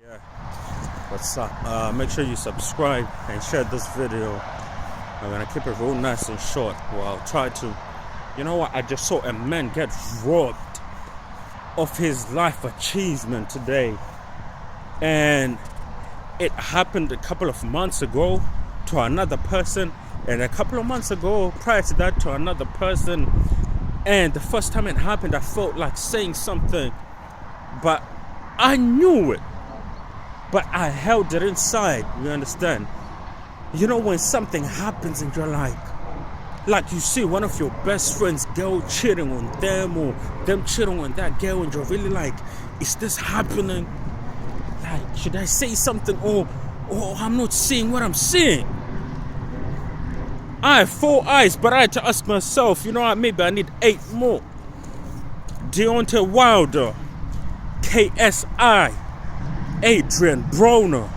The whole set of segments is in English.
Yeah, what's up? Make sure you subscribe and share this video. I'm gonna keep it real nice and short. Well, I'll try to. You know what? I just saw a man get robbed of his life achievement today, and it happened a couple of months ago to another person, and a couple of months ago prior to that to another person. And the first time it happened, I felt like saying something, but I knew it, but I held it inside. You understand? You know, when something happens and you're like you see one of your best friends' girl cheating on them, or them cheating on that girl, and you're really like, is this happening? Like, should I say something, or I'm not seeing what I'm seeing? I have 4 eyes, but I had to ask myself, you know what, maybe I need 8 more. Deontay Wilder, KSI, Adrien, Broner,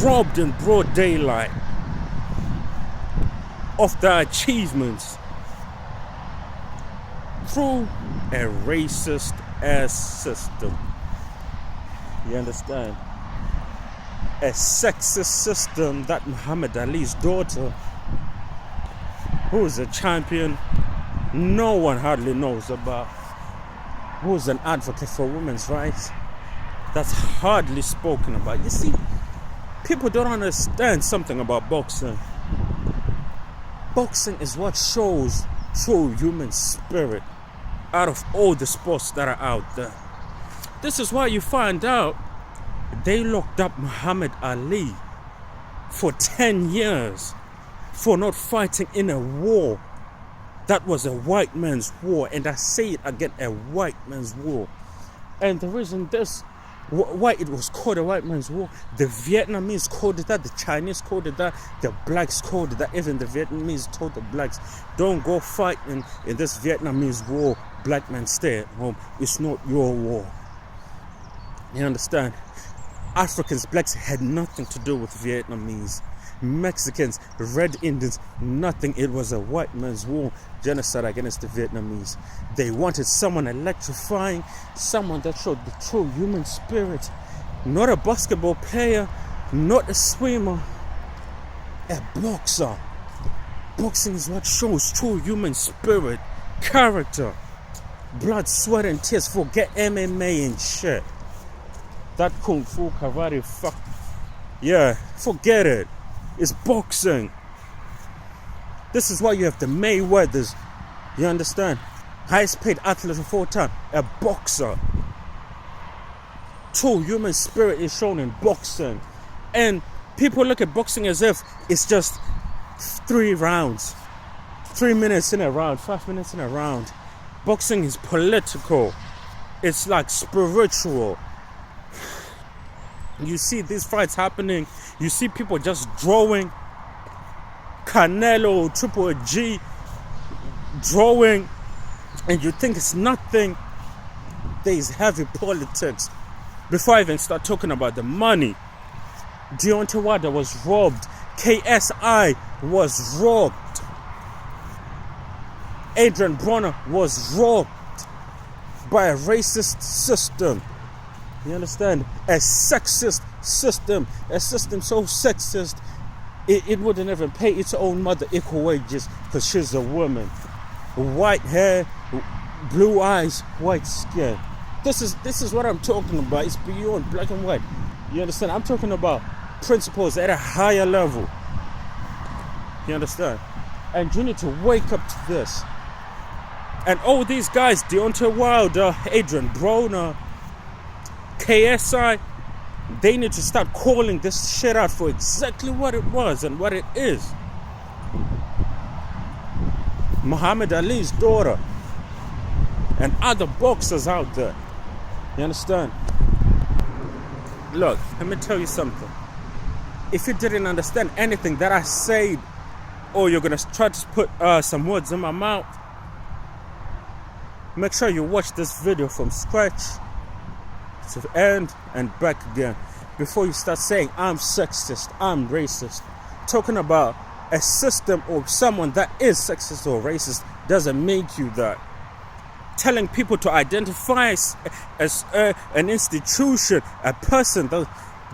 robbed in broad daylight of their achievements through a racist ass system. You understand? A sexist system that Muhammad Ali's daughter, who is a champion no one hardly knows about, who is an advocate for women's rights, that's hardly spoken about. You see, people don't understand something about boxing. Boxing is what shows true human spirit out of all the sports that are out there. This is why you find out they locked up Muhammad Ali for 10 years for not fighting in a war that was a white man's war. And I say it again, a white man's war. And the reason why it was called a white man's war, the Vietnamese called it that, the Chinese called it that, the blacks called it that. Even the Vietnamese told the blacks, don't go fight in this Vietnamese war, black men stay at home, it's not your war. You understand? Africans, blacks had nothing to do with Vietnamese. Mexicans, Red Indians, nothing. It was a white man's war, genocide against the Vietnamese. They wanted someone electrifying, someone that showed the true human spirit. Not a basketball player, not a swimmer, a boxer. Boxing is what shows true human spirit, character, blood, sweat, and tears. Forget MMA and shit. That kung fu, karate, fuck. Yeah, forget it. It's boxing. This is why you have the Mayweathers. You understand? Highest paid athlete of all time. A boxer. True human spirit is shown in boxing. And people look at boxing as if it's just 3 rounds. 3 minutes in a round, 5 minutes in a round. Boxing is political. It's like spiritual. You see these fights happening. You see people just drawing. Canelo, Triple G, drawing. And you think it's nothing. There is heavy politics. Before I even start talking about the money, Deontay Wilder was robbed. KSI was robbed. Adrien Broner was robbed by a racist system. You understand? A sexist system. A system so sexist, it wouldn't even pay its own mother equal wages because she's a woman. White hair, blue eyes, white skin. This is what I'm talking about. It's beyond black and white. You understand? I'm talking about principles at a higher level. You understand? And you need to wake up to this. And all these guys, Deontay Wilder, Adrien Broner, KSI, they need to start calling this shit out for exactly what it was and what it is. Muhammad Ali's daughter and other boxers out there. You understand? Look, let me tell you something. If you didn't understand anything that I said, or you're going to try to put some words in my mouth, make sure you watch this video from scratch to end and back again before you start saying I'm sexist, I'm racist. Talking about a system or someone that is sexist or racist doesn't make you that. telling people to identify as an institution, a person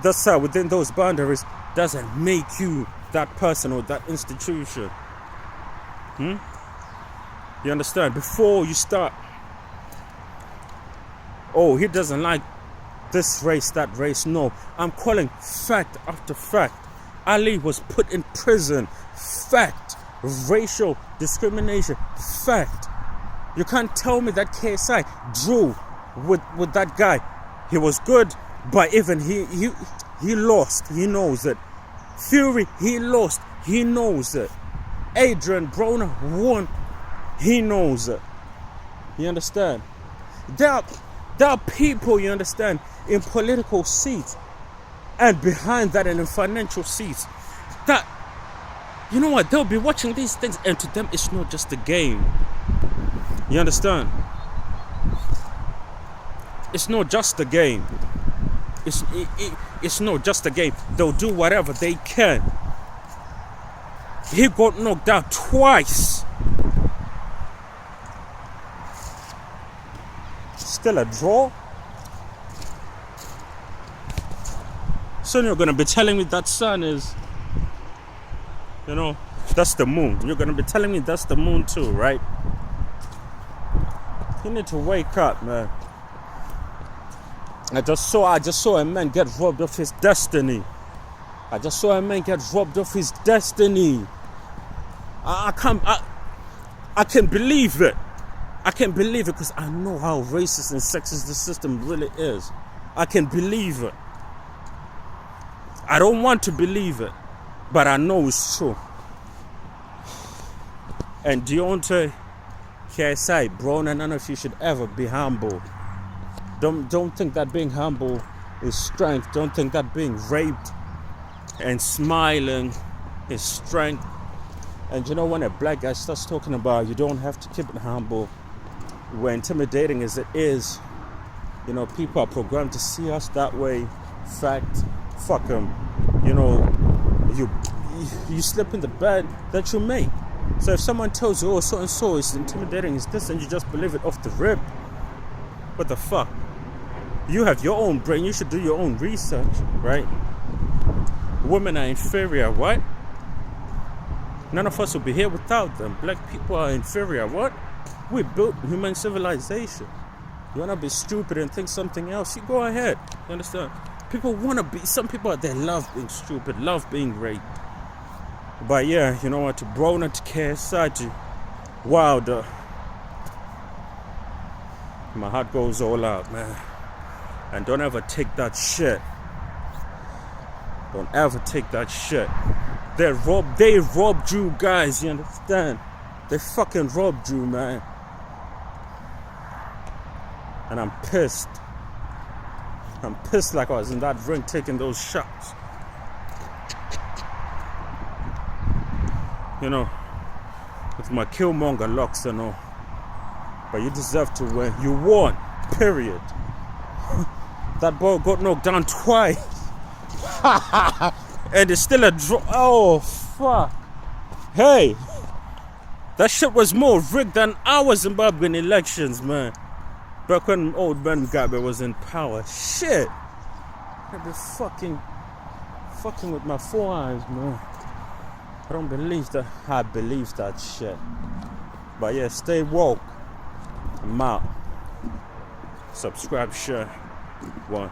that's within those boundaries doesn't make you that person or that institution. You understand? Before you start, oh, he doesn't like this race, that race. No, I'm calling fact after fact. Ali was put in prison. Fact. Racial discrimination. Fact. You can't tell me that KSI drew with that guy. He was good, but even he lost. He knows it. Fury, he lost. He knows it. Adrien, Broner won. He knows it. You understand? There are people, you understand, in political seats and behind that and in financial seats that, you know what, they'll be watching these things and to them it's not just a game. You understand? It's not just a game. It's not just a game. They'll do whatever they can. He got knocked out twice. Still a draw. Soon you're gonna be telling me that sun is, that's the moon. You're gonna be telling me that's the moon too, right? You need to wake up, man. I just saw a man get robbed of his destiny. I can believe it. I can believe it because I know how racist and sexist the system really is. I can believe it. I don't want to believe it, but I know it's true. And Deontay, KSI, Broner, none of you should ever be humble. Don't think that being humble is strength. Don't think that being raped and smiling is strength. And when a black guy starts talking about you don't have to keep it humble, we're intimidating as it is. People are programmed to see us that way. Fact, fuck them. You slip in the bed that you make. So if someone tells you, oh, so and so is intimidating, is this, and you just believe it off the rip, what the fuck? You have your own brain. You should do your own research, right? Women are inferior. What? None of us will be here without them. Black people are inferior. What? We built human civilization. You want to be stupid and think something else? You go ahead. You understand? People want to be. Some people out there love being stupid, love being raped. But yeah, you know what? To Broner, to KSI, to Wilder, my heart goes all out, man. And don't ever take that shit. Don't ever take that shit. They robbed you guys, you understand? They fucking robbed you, man. And I'm pissed. I'm pissed like I was in that ring taking those shots. With my Killmonger locks and all. But you deserve to win. You won. Period. That boy got knocked down twice. And it's still a draw. Oh, fuck. Hey. That shit was more rigged than our Zimbabwean elections, man. Back when old man Mugabe was in power. Shit. I'd be fucking with my 4 eyes, man. I don't believe that. I believe that shit. But yeah, stay woke. I'm out. Subscribe, share. 1.